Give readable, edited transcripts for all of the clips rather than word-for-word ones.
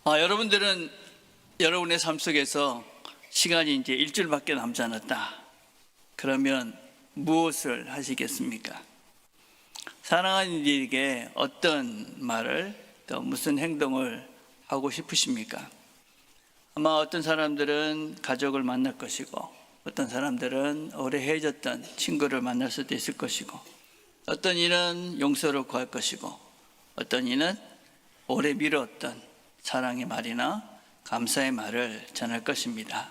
여러분들은 여러분의 삶 속에서 시간이 이제 일주일밖에 남지 않았다. 그러면 무엇을 하시겠습니까? 사랑하는 이에게 어떤 말을 또 무슨 행동을 하고 싶으십니까? 아마 어떤 사람들은 가족을 만날 것이고, 어떤 사람들은 오래 헤어졌던 친구를 만날 수도 있을 것이고, 어떤 이는 용서를 구할 것이고, 어떤 이는 오래 미뤘던 사랑의 말이나 감사의 말을 전할 것입니다.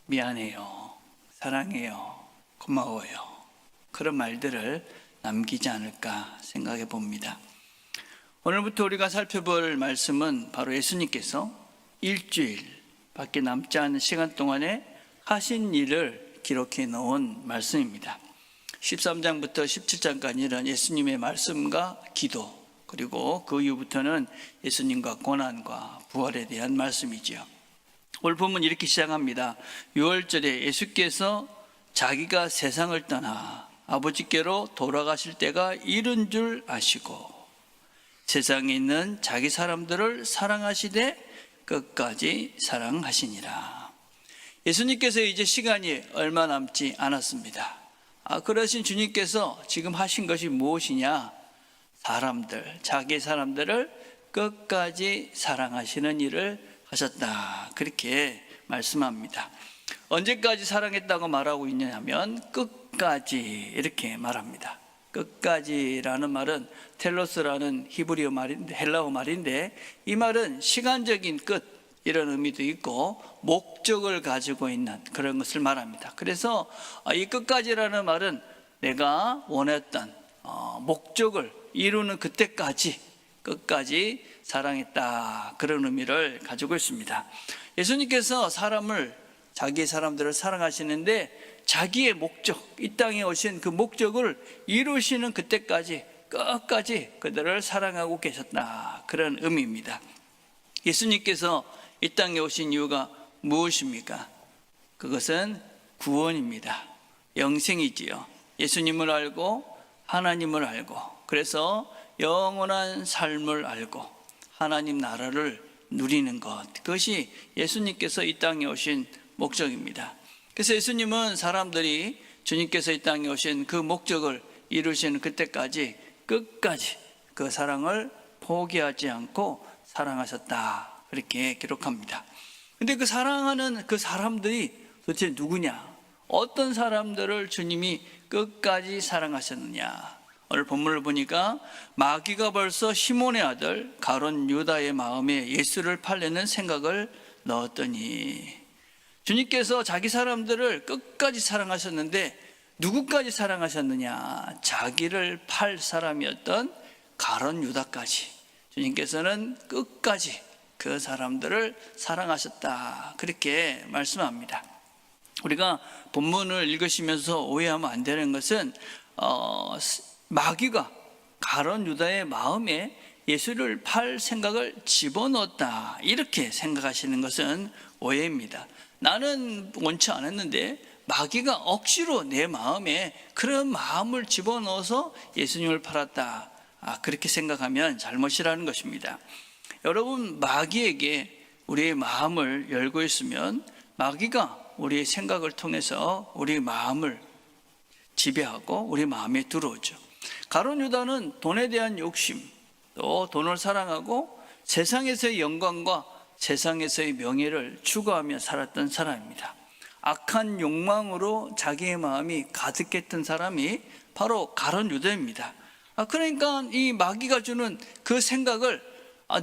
미안해요, 사랑해요, 고마워요. 그런 말들을 남기지 않을까 생각해 봅니다. 오늘부터 우리가 살펴볼 말씀은 바로 예수님께서 일주일밖에 남지 않은 시간 동안에 하신 일을 기록해 놓은 말씀입니다. 13장부터 17장까지는 예수님의 말씀과 기도, 그리고 그 이후부터는 예수님과 고난과 부활에 대한 말씀이죠. 오늘 본문 이렇게 시작합니다. 6월절에 예수께서 자기가 세상을 떠나 아버지께로 돌아가실 때가 이른 줄 아시고 세상에 있는 자기 사람들을 사랑하시되 끝까지 사랑하시니라. 예수님께서 이제 시간이 얼마 남지 않았습니다. 그러신 주님께서 지금 하신 것이 무엇이냐? 자기 사람들을 끝까지 사랑하시는 일을 하셨다. 그렇게 말씀합니다. 언제까지 사랑했다고 말하고 있냐면 끝까지 이렇게 말합니다. 끝까지라는 말은 텔로스라는 히브리어 말인데, 헬라어 말인데, 이 말은 시간적인 끝 이런 의미도 있고 목적을 가지고 있는 그런 것을 말합니다. 그래서 이 끝까지라는 말은 내가 원했던 목적을 이루는 그때까지 끝까지 사랑했다, 그런 의미를 가지고 있습니다. 예수님께서 자기 사람들을 사랑하시는데 자기의 목적, 이 땅에 오신 그 목적을 이루시는 그때까지 끝까지 그들을 사랑하고 계셨다, 그런 의미입니다. 예수님께서 이 땅에 오신 이유가 무엇입니까? 그것은 구원입니다. 영생이지요. 예수님을 알고 하나님을 알고, 그래서 영원한 삶을 알고 하나님 나라를 누리는 것, 그것이 예수님께서 이 땅에 오신 목적입니다. 그래서 예수님은 사람들이 주님께서 이 땅에 오신 그 목적을 이루시는 그때까지 끝까지 그 사랑을 포기하지 않고 사랑하셨다, 그렇게 기록합니다. 근데 그 사랑하는 그 사람들이 도대체 누구냐? 어떤 사람들을 주님이 끝까지 사랑하셨느냐? 오늘 본문을 보니까 마귀가 벌써 시몬의 아들 가룟 유다의 마음에 예수를 팔려는 생각을 넣었더니, 주님께서 자기 사람들을 끝까지 사랑하셨는데 누구까지 사랑하셨느냐? 자기를 팔 사람이었던 가룟 유다까지 주님께서는 끝까지 그 사람들을 사랑하셨다, 그렇게 말씀합니다. 우리가 본문을 읽으시면서 오해하면 안 되는 것은 마귀가 가룟 유다의 마음에 예수를 팔 생각을 집어넣었다, 이렇게 생각하시는 것은 오해입니다. 나는 원치 않았는데 마귀가 억지로 내 마음에 그런 마음을 집어넣어서 예수님을 팔았다, 그렇게 생각하면 잘못이라는 것입니다. 여러분, 마귀에게 우리의 마음을 열고 있으면 마귀가 우리의 생각을 통해서 우리 마음을 지배하고 우리 마음에 들어오죠. 가룟 유다는 돈에 대한 욕심, 또 돈을 사랑하고 세상에서의 영광과 세상에서의 명예를 추구하며 살았던 사람입니다. 악한 욕망으로 자기의 마음이 가득했던 사람이 바로 가룟 유다입니다. 그러니까 이 마귀가 주는 그 생각을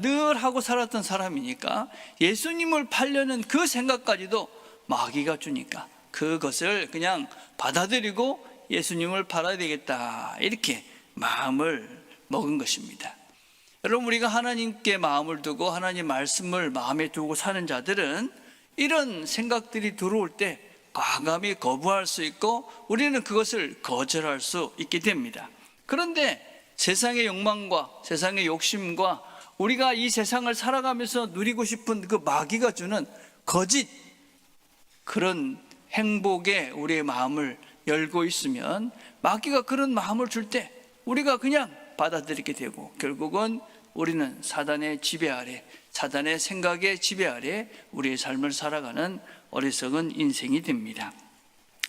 늘 하고 살았던 사람이니까 예수님을 팔려는 그 생각까지도 마귀가 주니까 그것을 그냥 받아들이고 예수님을 팔아야 되겠다, 이렇게 마음을 먹은 것입니다. 여러분, 우리가 하나님께 마음을 두고 하나님 말씀을 마음에 두고 사는 자들은 이런 생각들이 들어올 때 과감히 거부할 수 있고 우리는 그것을 거절할 수 있게 됩니다. 그런데 세상의 욕망과 세상의 욕심과 우리가 이 세상을 살아가면서 누리고 싶은 그 마귀가 주는 거짓 그런 행복에 우리의 마음을 열고 있으면 마귀가 그런 마음을 줄 때 우리가 그냥 받아들이게 되고 결국은 우리는 사단의 지배 아래 사단의 생각의 지배 아래 우리의 삶을 살아가는 어리석은 인생이 됩니다.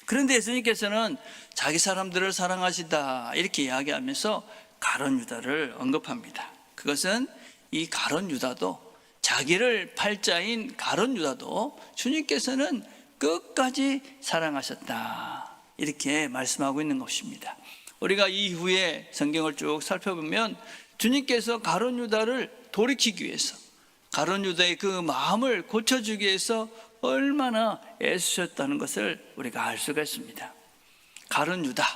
그런데 예수님께서는 자기 사람들을 사랑하시다 이렇게 이야기하면서 가룟 유다를 언급합니다. 그것은 이 가룟 유다도, 자기를 팔자인 가룟 유다도 주님께서는 끝까지 사랑하셨다 이렇게 말씀하고 있는 것입니다. 우리가 이후에 성경을 쭉 살펴보면 주님께서 가룟 유다를 돌이키기 위해서, 가룟 유다의 그 마음을 고쳐주기 위해서 얼마나 애쓰셨다는 것을 우리가 알 수가 있습니다. 가룟 유다,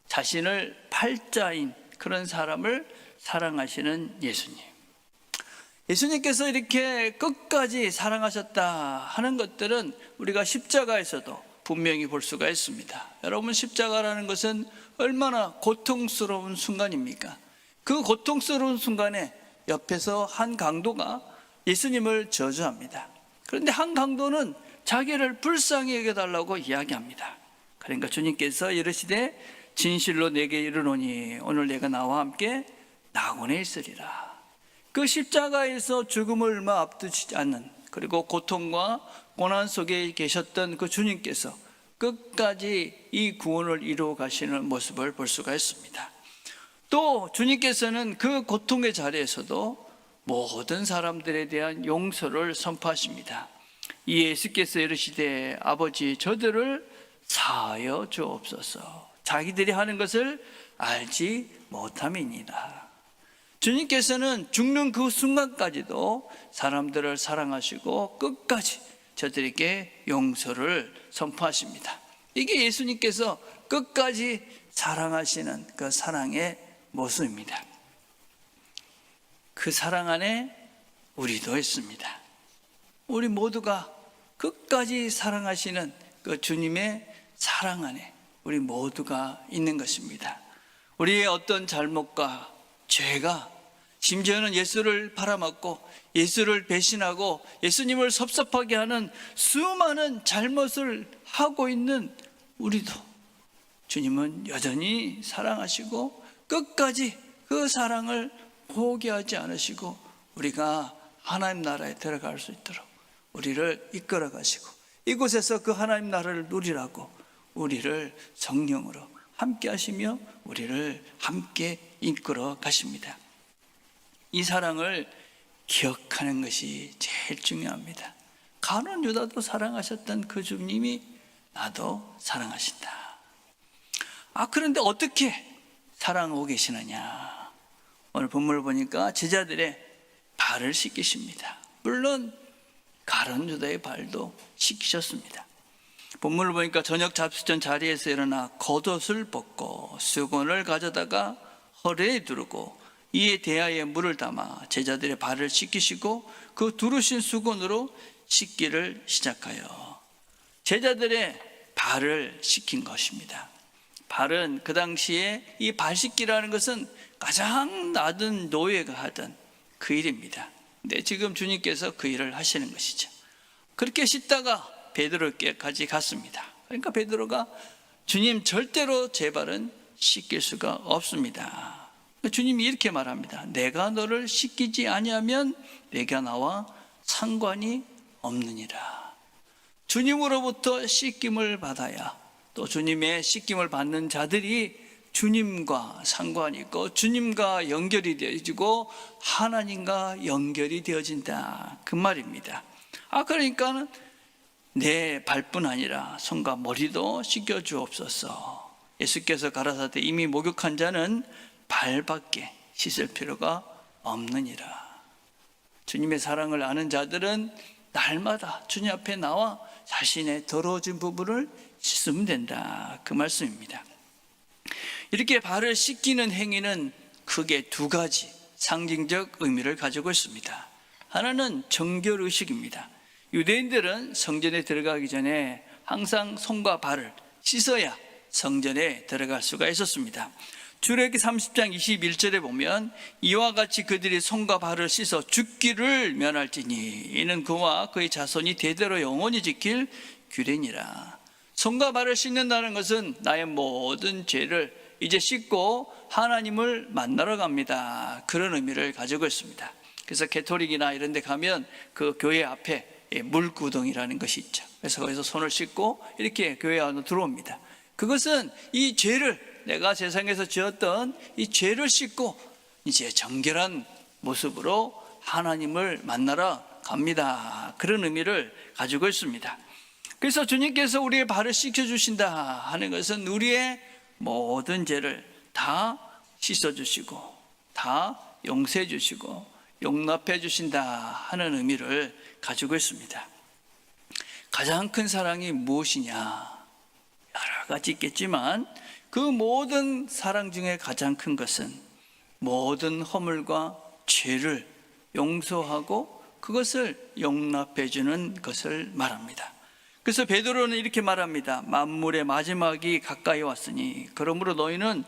자신을 팔자인 그런 사람을 사랑하시는 예수님. 예수님께서 이렇게 끝까지 사랑하셨다 하는 것들은 우리가 십자가에서도 분명히 볼 수가 있습니다. 여러분, 십자가라는 것은 얼마나 고통스러운 순간입니까? 그 고통스러운 순간에 옆에서 한 강도가 예수님을 저주합니다. 그런데 한 강도는 자기를 불쌍히 여겨달라고 이야기합니다. 그러니까 주님께서 이르시되 진실로 내게 이르노니 오늘 내가 나와 함께 낙원에 있으리라. 그 십자가에서 죽음을 얼마 앞두지 않는, 그리고 고통과 고난 속에 계셨던 그 주님께서 끝까지 이 구원을 이루어 가시는 모습을 볼 수가 있습니다. 또 주님께서는 그 고통의 자리에서도 모든 사람들에 대한 용서를 선포하십니다. 이 예수께서 이르시되 아버지 저들을 사하여 주옵소서, 자기들이 하는 것을 알지 못함이니라. 주님께서는 죽는 그 순간까지도 사람들을 사랑하시고 끝까지 저들에게 용서를 선포하십니다. 이게 예수님께서 끝까지 사랑하시는 그 사랑의 모습입니다. 그 사랑 안에 우리도 있습니다. 우리 모두가 끝까지 사랑하시는 그 주님의 사랑 안에 우리 모두가 있는 것입니다. 우리의 어떤 잘못과 죄가, 심지어는 예수를 팔아먹고 예수를 배신하고 예수님을 섭섭하게 하는 수많은 잘못을 하고 있는 우리도 주님은 여전히 사랑하시고 끝까지 그 사랑을 포기하지 않으시고 우리가 하나님 나라에 들어갈 수 있도록 우리를 이끌어 가시고 이곳에서 그 하나님 나라를 누리라고 우리를 성령으로 함께 하시며 우리를 함께 이끌어 가십니다. 이 사랑을 기억하는 것이 제일 중요합니다. 가룟 유다도 사랑하셨던 그 주님이 나도 사랑하신다. 그런데 어떻게 사랑하고 계시느냐? 오늘 본문을 보니까 제자들의 발을 씻기십니다. 물론 가룟 유다의 발도 씻기셨습니다. 본문을 보니까 저녁 잡수전 자리에서 일어나 겉옷을 벗고 수건을 가져다가 허리에 두르고 이에 대하에 물을 담아 제자들의 발을 씻기시고 그 두르신 수건으로 씻기를 시작하여 제자들의 발을 씻긴 것입니다. 발은 그 당시에 이 발 씻기라는 것은 가장 낮은 노예가 하던 그 일입니다. 근데 지금 주님께서 그 일을 하시는 것이죠. 그렇게 씻다가 베드로께까지 갔습니다. 그러니까 베드로가 주님 절대로 제 발은 씻길 수가 없습니다. 주님이 이렇게 말합니다. 내가 너를 씻기지 아니하면 내가 나와 상관이 없느니라. 주님으로부터 씻김을 받아야 또 주님의 씻김을 받는 자들이 주님과 상관이 있고 주님과 연결이 되어지고 하나님과 연결이 되어진다, 그 말입니다. 그러니까 내 발뿐 아니라 손과 머리도 씻겨 주옵소서. 예수께서 가라사대 이미 목욕한 자는 발밖에 씻을 필요가 없느니라. 주님의 사랑을 아는 자들은 날마다 주님 앞에 나와 자신의 더러워진 부분을 씻으면 된다, 그 말씀입니다. 이렇게 발을 씻기는 행위는 크게 두 가지 상징적 의미를 가지고 있습니다. 하나는 정결의식입니다. 유대인들은 성전에 들어가기 전에 항상 손과 발을 씻어야 성전에 들어갈 수가 있었습니다. 출애굽기 30장 21절에 보면 이와 같이 그들이 손과 발을 씻어 죽기를 면할지니 이는 그와 그의 자손이 대대로 영원히 지킬 규례니라. 손과 발을 씻는다는 것은 나의 모든 죄를 이제 씻고 하나님을 만나러 갑니다, 그런 의미를 가지고 있습니다. 그래서 가톨릭이나 이런 데 가면 그 교회 앞에 물구덩이라는 것이 있죠. 그래서 거기서 손을 씻고 이렇게 교회 안으로 들어옵니다. 그것은 이 죄를, 내가 세상에서 지었던 이 죄를 씻고 이제 정결한 모습으로 하나님을 만나러 갑니다. 그런 의미를 가지고 있습니다. 그래서 주님께서 우리의 발을 씻겨주신다 하는 것은 우리의 모든 죄를 다 씻어주시고 다 용서해 주시고 용납해 주신다 하는 의미를 가지고 있습니다. 가장 큰 사랑이 무엇이냐? 여러 가지 있겠지만 그 모든 사랑 중에 가장 큰 것은 모든 허물과 죄를 용서하고 그것을 용납해 주는 것을 말합니다. 그래서 베드로는 이렇게 말합니다. 만물의 마지막이 가까이 왔으니 그러므로 너희는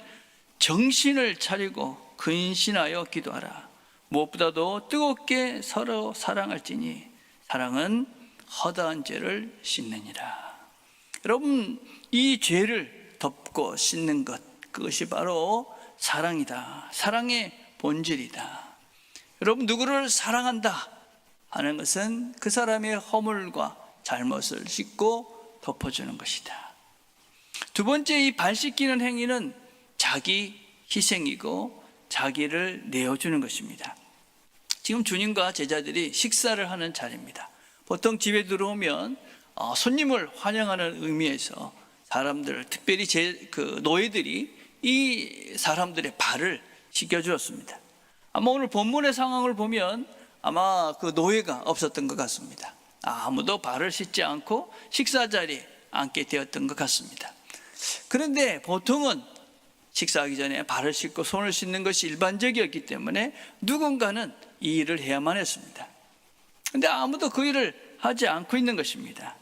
정신을 차리고 근신하여 기도하라. 무엇보다도 뜨겁게 서로 사랑할지니 사랑은 허다한 죄를 씻느니라. 여러분, 이 죄를 덮고 씻는 것, 그것이 바로 사랑이다. 사랑의 본질이다. 여러분, 누구를 사랑한다 하는 것은 그 사람의 허물과 잘못을 씻고 덮어주는 것이다. 두 번째, 이 발 씻기는 행위는 자기 희생이고 자기를 내어주는 것입니다. 지금 주님과 제자들이 식사를 하는 자리입니다. 보통 집에 들어오면 손님을 환영하는 의미에서 사람들, 특별히 노예들이 이 사람들의 발을 씻겨주었습니다. 아마 오늘 본문의 상황을 보면 아마 그 노예가 없었던 것 같습니다. 아무도 발을 씻지 않고 식사 자리에 앉게 되었던 것 같습니다. 그런데 보통은 식사하기 전에 발을 씻고 손을 씻는 것이 일반적이었기 때문에 누군가는 이 일을 해야만 했습니다. 그런데 아무도 그 일을 하지 않고 있는 것입니다.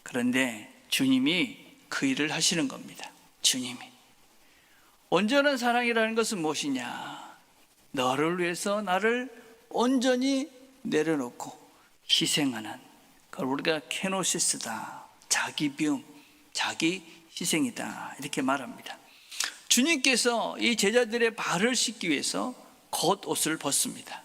그런데 주님이 그 일을 하시는 겁니다. 주님이. 온전한 사랑이라는 것은 무엇이냐? 너를 위해서 나를 온전히 내려놓고 희생하는, 그걸 우리가 케노시스다, 자기 비움, 자기 희생이다, 이렇게 말합니다. 주님께서 이 제자들의 발을 씻기 위해서 겉옷을 벗습니다.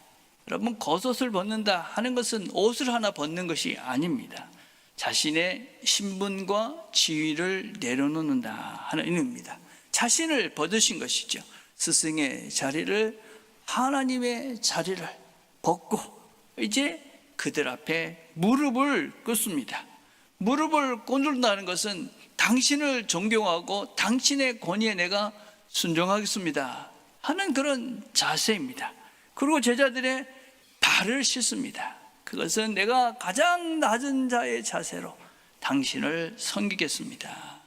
여러분, 겉옷을 벗는다 하는 것은 옷을 하나 벗는 것이 아닙니다. 자신의 신분과 지위를 내려놓는다 하는 의미입니다. 자신을 벗으신 것이죠. 스승의 자리를, 하나님의 자리를 벗고 이제 그들 앞에 무릎을 꿇습니다. 무릎을 꿇는다는 것은 당신을 존경하고 당신의 권위에 내가 순종하겠습니다 하는 그런 자세입니다. 그리고 제자들의 발을 씻습니다. 그것은 내가 가장 낮은 자의 자세로 당신을 섬기겠습니다.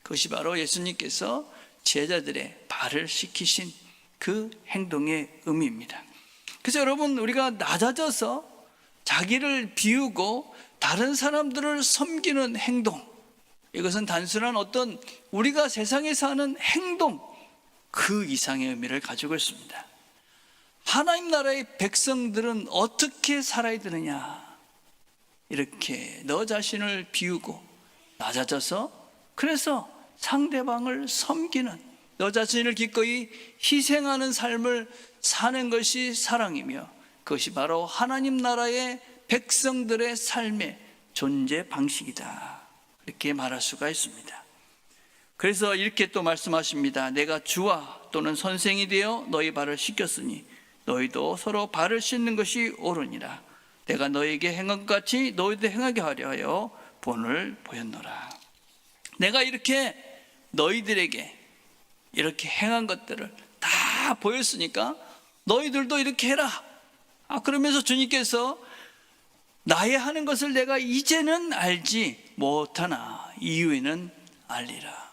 그것이 바로 예수님께서 제자들의 발을 씻기신 그 행동의 의미입니다. 그래서 여러분, 우리가 낮아져서 자기를 비우고 다른 사람들을 섬기는 행동, 이것은 단순한 어떤 우리가 세상에서 하는 행동 그 이상의 의미를 가지고 있습니다. 하나님 나라의 백성들은 어떻게 살아야 되느냐? 이렇게 너 자신을 비우고 낮아져서, 그래서 상대방을 섬기는, 너 자신을 기꺼이 희생하는 삶을 사는 것이 사랑이며, 그것이 바로 하나님 나라의 백성들의 삶의 존재 방식이다, 이렇게 말할 수가 있습니다. 그래서 이렇게 또 말씀하십니다. 내가 주와 또는 선생이 되어 너희 발을 씻겼으니 너희도 서로 발을 씻는 것이 옳으니라. 내가 너희에게 행한 것 같이 너희도 행하게 하려 하여 본을 보였노라. 내가 이렇게 너희들에게 이렇게 행한 것들을 다 보였으니까 너희들도 이렇게 해라. 그러면서 주님께서 나의 하는 것을 내가 이제는 알지 못하나 이후에는 알리라.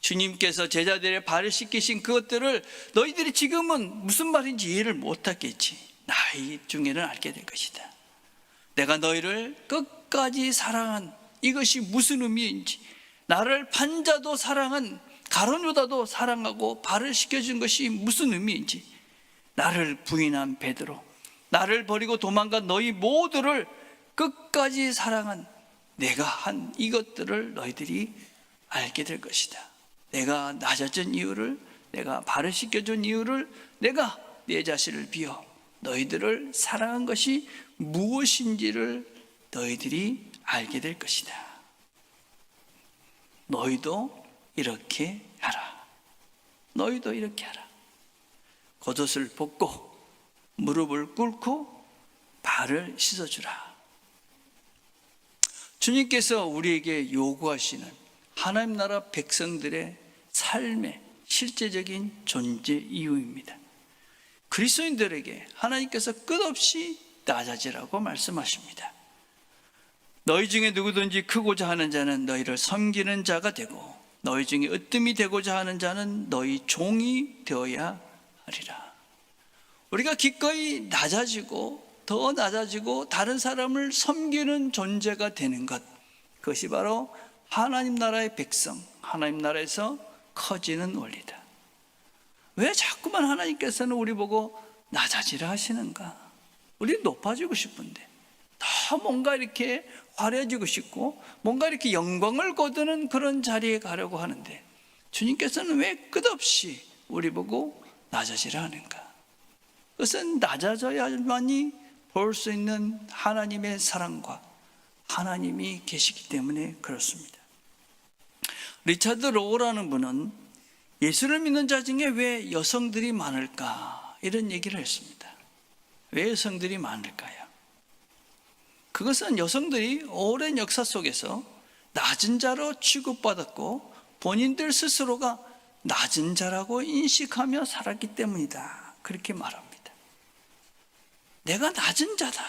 주님께서 제자들의 발을 씻기신 그것들을 너희들이 지금은 무슨 말인지 이해를 못하겠지. 나이 중에는 알게 될 것이다. 내가 너희를 끝까지 사랑한 이것이 무슨 의미인지, 나를 판자도 사랑한 가룟유다도 사랑하고 발을 씻겨준 것이 무슨 의미인지, 나를 부인한 베드로, 나를 버리고 도망간 너희 모두를 끝까지 사랑한 내가 한 이것들을 너희들이 알게 될 것이다. 내가 낮아진 이유를, 내가 발을 씻겨준 이유를, 내가 내 자신을 비워 너희들을 사랑한 것이 무엇인지를 너희들이 알게 될 것이다. 너희도 이렇게 하라. 너희도 이렇게 하라. 겉옷을 벗고 무릎을 꿇고 발을 씻어주라. 주님께서 우리에게 요구하시는 하나님 나라 백성들의 삶의 실제적인 존재 이유입니다. 그리스도인들에게 하나님께서 끝없이 낮아지라고 말씀하십니다. 너희 중에 누구든지 크고자 하는 자는 너희를 섬기는 자가 되고 너희 중에 으뜸이 되고자 하는 자는 너희 종이 되어야 하리라. 우리가 기꺼이 낮아지고 더 낮아지고 다른 사람을 섬기는 존재가 되는 것, 그것이 바로 하나님 나라의 백성, 하나님 나라에서 커지는 원리다. 왜 자꾸만 하나님께서는 우리 보고 낮아지라 하시는가? 우리 높아지고 싶은데 더 뭔가 이렇게 화려해지고 싶고 뭔가 이렇게 영광을 거두는 그런 자리에 가려고 하는데 주님께서는 왜 끝없이 우리 보고 낮아지라 하는가? 그것은 낮아져야만이 볼 수 있는 하나님의 사랑과 하나님이 계시기 때문에 그렇습니다. 리차드 로우라는 분은 예수를 믿는 자 중에 왜 여성들이 많을까? 이런 얘기를 했습니다. 왜 여성들이 많을까요? 그것은 여성들이 오랜 역사 속에서 낮은 자로 취급받았고 본인들 스스로가 낮은 자라고 인식하며 살았기 때문이다. 그렇게 말합니다. 내가 낮은 자다.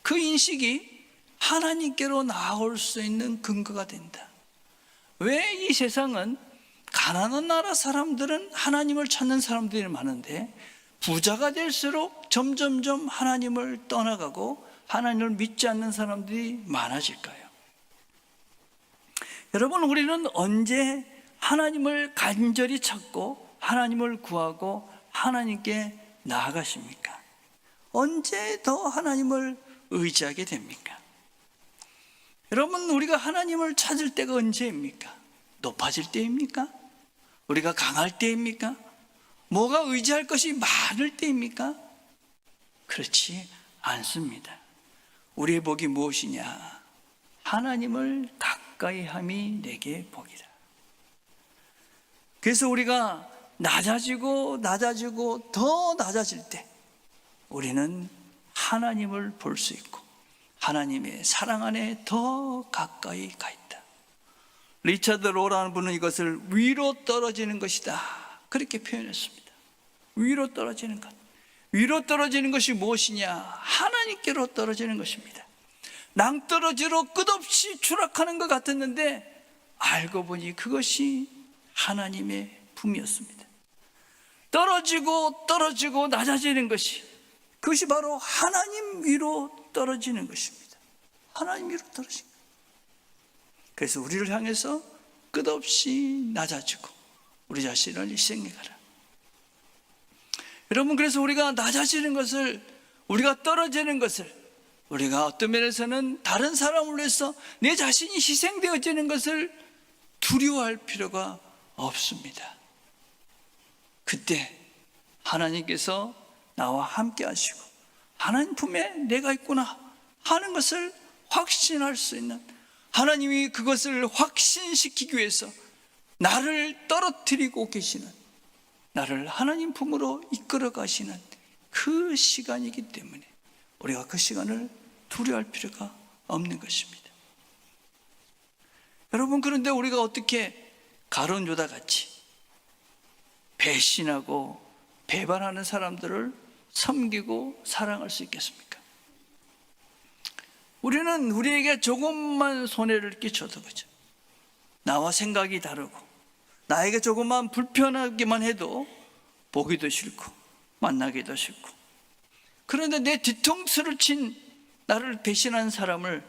그 인식이 하나님께로 나아올 수 있는 근거가 된다. 왜 이 세상은 가난한 나라 사람들은 하나님을 찾는 사람들이 많은데 부자가 될수록 점점점 하나님을 떠나가고 하나님을 믿지 않는 사람들이 많아질까요? 여러분, 우리는 언제 하나님을 간절히 찾고 하나님을 구하고 하나님께 나아가십니까? 언제 더 하나님을 의지하게 됩니까? 여러분, 우리가 하나님을 찾을 때가 언제입니까? 높아질 때입니까? 우리가 강할 때입니까? 뭐가 의지할 것이 많을 때입니까? 그렇지 않습니다. 우리의 복이 무엇이냐? 하나님을 가까이 함이 내게 복이라. 그래서 우리가 낮아지고 더 낮아질 때 우리는 하나님을 볼 수 있고 하나님의 사랑 안에 더 가까이 가 있다. 리차드 로라는 분은 이것을 위로 떨어지는 것이다. 그렇게 표현했습니다. 위로 떨어지는 것. 위로 떨어지는 것이 무엇이냐? 하나님께로 떨어지는 것입니다. 낭떠러지로 끝없이 추락하는 것 같았는데 알고 보니 그것이 하나님의 품이었습니다. 떨어지고 낮아지는 것이, 그것이 바로 하나님 위로 떨어지는 것입니다. 하나님 위로 떨어지는 것. 그래서 우리를 향해서 끝없이 낮아지고 우리 자신을 희생해 가라. 여러분, 그래서 우리가 낮아지는 것을, 우리가 떨어지는 것을, 우리가 어떤 면에서는 다른 사람을 위해서 내 자신이 희생되어지는 것을 두려워할 필요가 없습니다. 그때 하나님께서 나와 함께 하시고 하나님 품에 내가 있구나 하는 것을 확신할 수 있는, 하나님이 그것을 확신시키기 위해서 나를 떨어뜨리고 계시는, 나를 하나님 품으로 이끌어 가시는 그 시간이기 때문에 우리가 그 시간을 두려워할 필요가 없는 것입니다. 여러분, 그런데 우리가 어떻게 가룟 유다 같이 배신하고 배반하는 사람들을 섬기고 사랑할 수 있겠습니까? 우리는 우리에게 조금만 손해를 끼쳐도 그죠, 나와 생각이 다르고 나에게 조금만 불편하기만 해도 보기도 싫고 만나기도 싫고, 그런데 내 뒤통수를 친 나를 배신한 사람을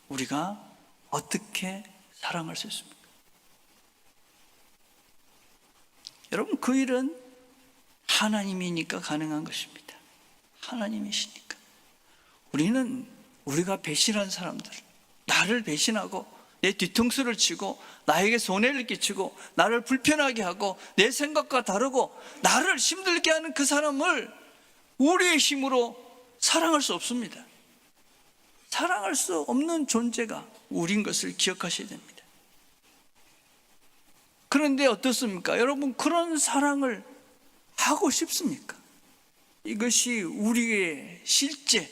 우리가 어떻게 사랑할 수 있습니까? 여러분, 그 일은 하나님이니까 가능한 것입니다. 하나님이시니까. 우리는 우리가 배신한 사람들, 나를 배신하고 내 뒤통수를 치고 나에게 손해를 끼치고 나를 불편하게 하고 내 생각과 다르고 나를 힘들게 하는 그 사람을 우리의 힘으로 사랑할 수 없습니다. 사랑할 수 없는 존재가 우린 것을 기억하셔야 됩니다. 그런데 어떻습니까? 여러분, 그런 사랑을 하고 싶습니까? 이것이 우리의 실제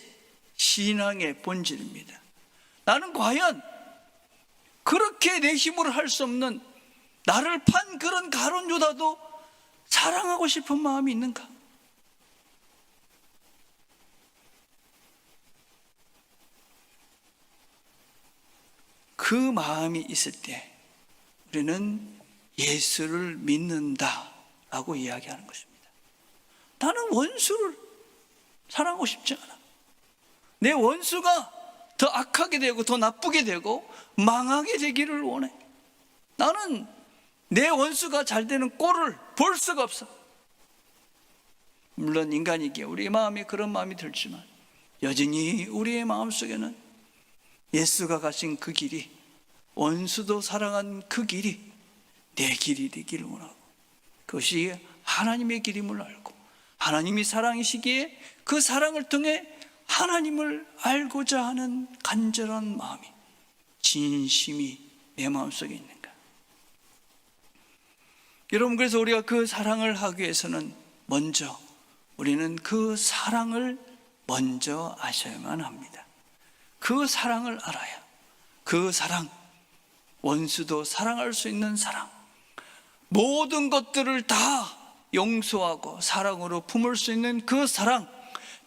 신앙의 본질입니다. 나는 과연 그렇게 내 힘으로 할 수 없는 나를 판 그런 가룟 유다도 사랑하고 싶은 마음이 있는가? 그 마음이 있을 때 우리는 예수를 믿는다라고 이야기하는 것입니다. 나는 원수를 사랑하고 싶지 않아. 내 원수가 더 악하게 되고 더 나쁘게 되고 망하게 되기를 원해. 나는 내 원수가 잘 되는 꼴을 볼 수가 없어. 물론 인간이기에 우리의 마음에 그런 마음이 들지만 여전히 우리의 마음속에는 예수가 가신 그 길이, 원수도 사랑한 그 길이 내 길이 되기를 원하고, 그것이 하나님의 길임을 알고 하나님이 사랑이시기에 그 사랑을 통해 하나님을 알고자 하는 간절한 마음이, 진심이 내 마음속에 있는가? 여러분, 그래서 우리가 그 사랑을 하기 위해서는 먼저 우리는 그 사랑을 먼저 아셔야만 합니다. 그 사랑을 알아야, 그 사랑, 원수도 사랑할 수 있는 사랑, 모든 것들을 다 용서하고 사랑으로 품을 수 있는 그 사랑,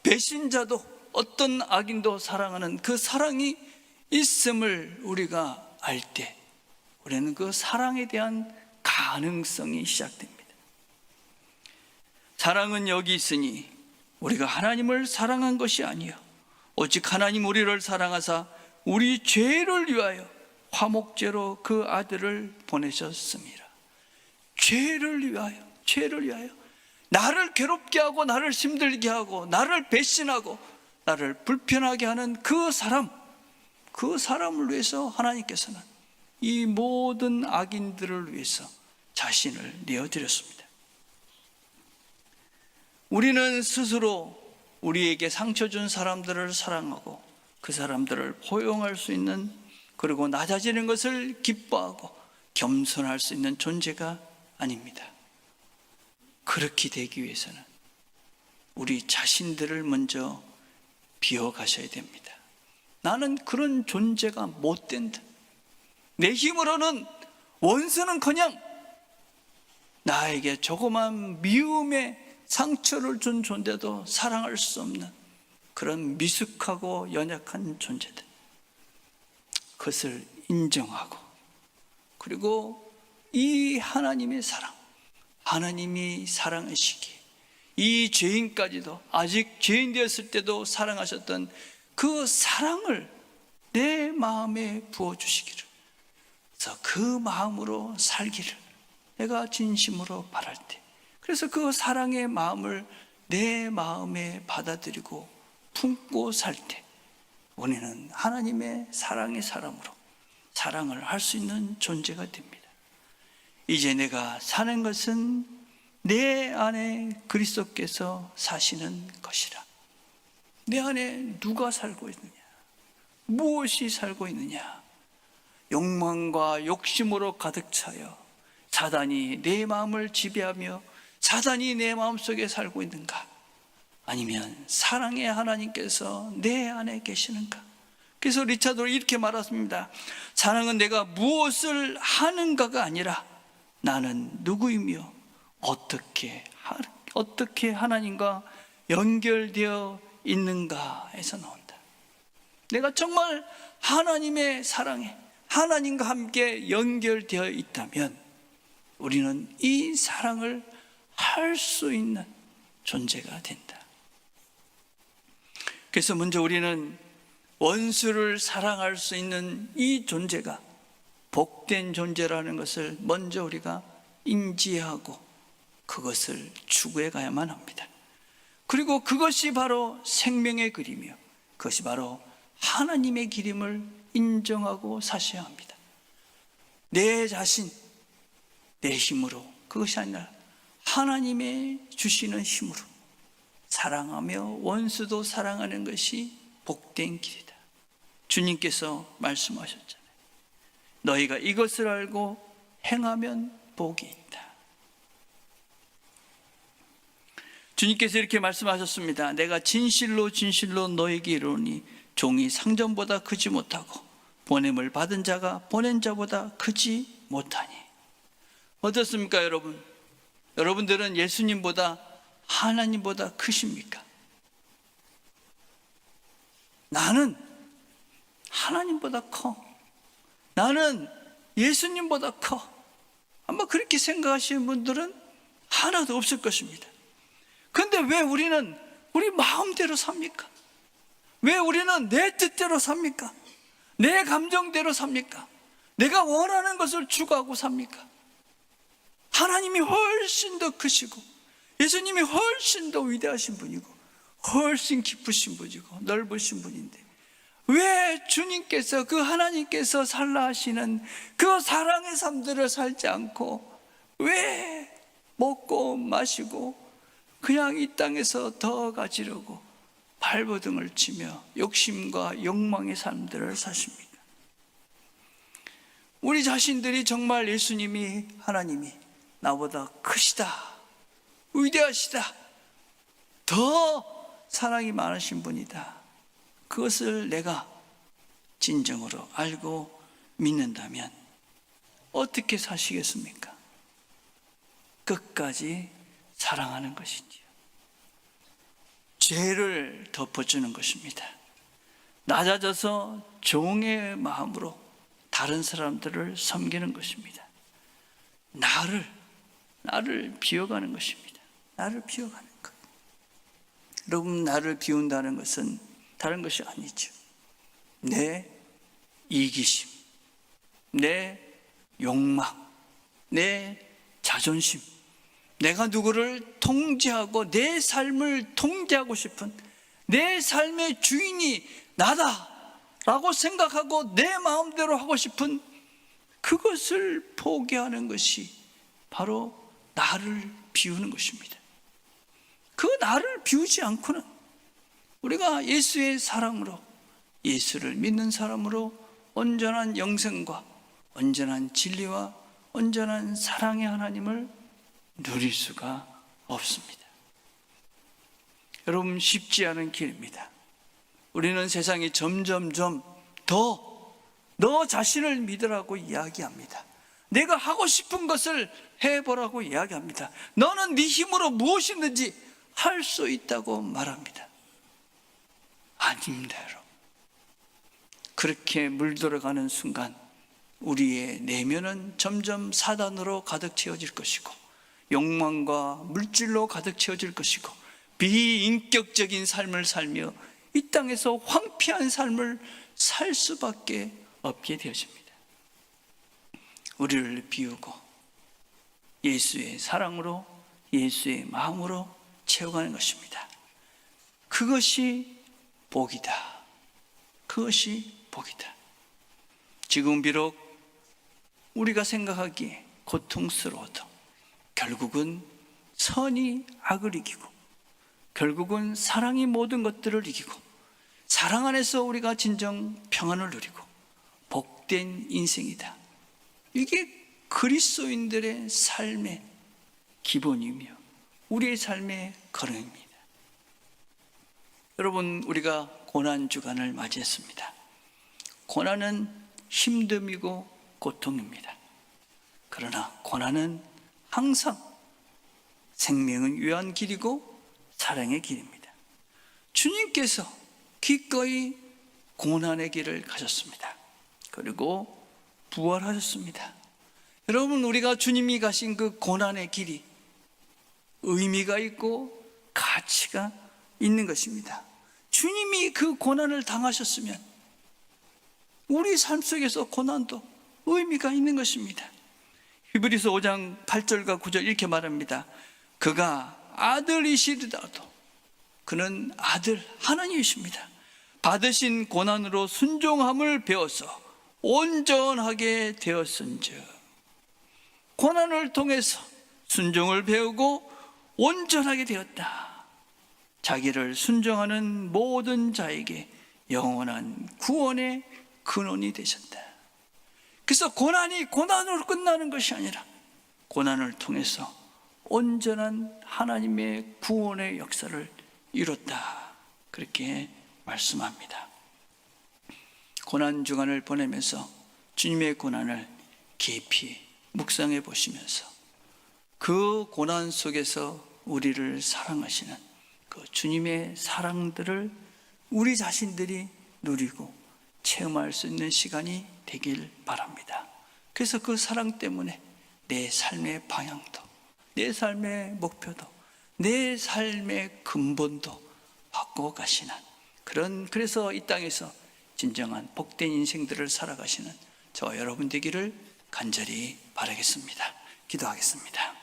배신자도 어떤 악인도 사랑하는 그 사랑이 있음을 우리가 알 때 우리는 그 사랑에 대한 가능성이 시작됩니다. 사랑은 여기 있으니 우리가 하나님을 사랑한 것이 아니요 오직 하나님 우리를 사랑하사 우리 죄를 위하여 화목제로 그 아들을 보내셨습니다. 죄를 위하여 나를 괴롭게 하고 나를 힘들게 하고 나를 배신하고 나를 불편하게 하는 그 사람을 위해서 하나님께서는 이 모든 악인들을 위해서 자신을 내어드렸습니다. 우리는 스스로 우리에게 상처 준 사람들을 사랑하고 그 사람들을 포용할 수 있는, 그리고 낮아지는 것을 기뻐하고 겸손할 수 있는 존재가 아닙니다. 그렇게 되기 위해서는 우리 자신들을 먼저 비워가셔야 됩니다. 나는 그런 존재가 못 된다. 내 힘으로는 원수는커녕 나에게 조그만 미움의 상처를 준 존재도 사랑할 수 없는 그런 미숙하고 연약한 존재들, 그것을 인정하고, 그리고 이 하나님의 사랑, 하나님이 사랑하시기에 이 죄인까지도, 아직 죄인 되었을 때도 사랑하셨던 그 사랑을 내 마음에 부어주시기를, 그래서 그 마음으로 살기를 내가 진심으로 바랄 때, 그래서 그 사랑의 마음을 내 마음에 받아들이고 품고 살 때 우리는 하나님의 사랑의 사람으로 사랑을 할 수 있는 존재가 됩니다. 이제 내가 사는 것은 내 안에 그리스도께서 사시는 것이라. 내 안에 누가 살고 있느냐? 무엇이 살고 있느냐? 욕망과 욕심으로 가득 차여 사단이 내 마음을 지배하며 사단이 내 마음속에 살고 있는가? 아니면 사랑의 하나님께서 내 안에 계시는가? 그래서 리차드는 이렇게 말했습니다. 사랑은 내가 무엇을 하는가가 아니라 나는 누구이며 어떻게 하나님과 연결되어 있는가에서 나온다. 내가 정말 하나님의 사랑에, 하나님과 함께 연결되어 있다면 우리는 이 사랑을 할 수 있는 존재가 된다. 그래서 먼저 우리는 원수를 사랑할 수 있는 이 존재가 복된 존재라는 것을 먼저 우리가 인지하고 그것을 추구해 가야만 합니다. 그리고 그것이 바로 생명의 길이며 그것이 바로 하나님의 길임을 인정하고 사셔야 합니다. 내 자신, 내 힘으로, 그것이 아니라 하나님의 주시는 힘으로 사랑하며 원수도 사랑하는 것이 복된 길이다. 주님께서 말씀하셨잖아요. 너희가 이것을 알고 행하면 복이 있다. 주님께서 이렇게 말씀하셨습니다. 내가 진실로 진실로 너에게 이르노니 종이 상전보다 크지 못하고 보냄을 받은 자가 보낸 자보다 크지 못하니. 어떻습니까, 여러분? 여러분들은 예수님보다 하나님보다 크십니까? 나는 하나님보다 커. 나는 예수님보다 커. 아마 그렇게 생각하시는 분들은 하나도 없을 것입니다. 그런데 왜 우리는 우리 마음대로 삽니까? 왜 우리는 내 뜻대로 삽니까? 내 감정대로 삽니까? 내가 원하는 것을 추구하고 삽니까? 하나님이 훨씬 더 크시고 예수님이 훨씬 더 위대하신 분이고 훨씬 깊으신 분이고 넓으신 분인데 왜 주님께서, 그 하나님께서 살라 하시는 그 사랑의 삶들을 살지 않고 왜 먹고 마시고 그냥 이 땅에서 더 가지려고 발버둥을 치며 욕심과 욕망의 삶들을 사십니까? 우리 자신들이 정말 예수님이, 하나님이 나보다 크시다, 위대하시다, 더 사랑이 많으신 분이다, 그것을 내가 진정으로 알고 믿는다면 어떻게 사시겠습니까? 끝까지 사랑하는 것이지요. 죄를 덮어주는 것입니다. 낮아져서 종의 마음으로 다른 사람들을 섬기는 것입니다. 나를 비워가는 것입니다. 나를 비워가는 것. 여러분, 나를 비운다는 것은 다른 것이 아니죠. 내 이기심, 내 욕망, 내 자존심, 내가 누구를 통제하고 내 삶을 통제하고 싶은, 내 삶의 주인이 나다라고 생각하고 내 마음대로 하고 싶은 그것을 포기하는 것이 바로 나를 비우는 것입니다. 그 나를 비우지 않고는 우리가 예수의 사랑으로, 예수를 믿는 사람으로 온전한 영생과 온전한 진리와 온전한 사랑의 하나님을 누릴 수가 없습니다. 여러분, 쉽지 않은 길입니다. 우리는 세상에 점점점 너 자신을 믿으라고 이야기합니다. 내가 하고 싶은 것을 해보라고 이야기합니다. 너는 네 힘으로 무엇이든지 할 수 있다고 말합니다. 아닙니다, 여러분. 그렇게 물들어가는 순간 우리의 내면은 점점 사단으로 가득 채워질 것이고 욕망과 물질로 가득 채워질 것이고 비인격적인 삶을 살며 이 땅에서 황폐한 삶을 살 수밖에 없게 되어집니다. 우리를 비우고 예수의 사랑으로, 예수의 마음으로 채워가는 것입니다. 그것이 복이다. 그것이 복이다. 지금 비록 우리가 생각하기에 고통스러워도 결국은 선이 악을 이기고 결국은 사랑이 모든 것들을 이기고 사랑 안에서 우리가 진정 평안을 누리고 복된 인생이다. 이게 그리스도인들의 삶의 기본이며 우리의 삶의 걸음입니다. 여러분, 우리가 고난주간을 맞이했습니다. 고난은 힘듦이고 고통입니다. 그러나 고난은 항상 생명은 위한 길이고 사랑의 길입니다. 주님께서 기꺼이 고난의 길을 가셨습니다. 그리고 부활하셨습니다. 여러분, 우리가 주님이 가신 그 고난의 길이 의미가 있고 가치가 있는 것입니다. 주님이 그 고난을 당하셨으면 우리 삶 속에서 고난도 의미가 있는 것입니다. 히브리서 5장 8절과 9절 이렇게 말합니다. 그가 아들이시더라도 그는 아들 하나님이십니다. 받으신 고난으로 순종함을 배워서 온전하게 되었은즉, 고난을 통해서 순종을 배우고 온전하게 되었다. 자기를 순종하는 모든 자에게 영원한 구원의 근원이 되셨다. 그래서 고난이 고난으로 끝나는 것이 아니라 고난을 통해서 온전한 하나님의 구원의 역사를 이뤘다, 그렇게 말씀합니다. 고난 주간을 보내면서 주님의 고난을 깊이 묵상해 보시면서 그 고난 속에서 우리를 사랑하시는 그 주님의 사랑들을 우리 자신들이 누리고 체험할 수 있는 시간이 되길 바랍니다. 그래서 그 사랑 때문에 내 삶의 방향도, 내 삶의 목표도, 내 삶의 근본도 바꿔 가시는 그래서 이 땅에서 진정한 복된 인생들을 살아가시는 저와 여러분 되기를 간절히 바라겠습니다. 기도하겠습니다.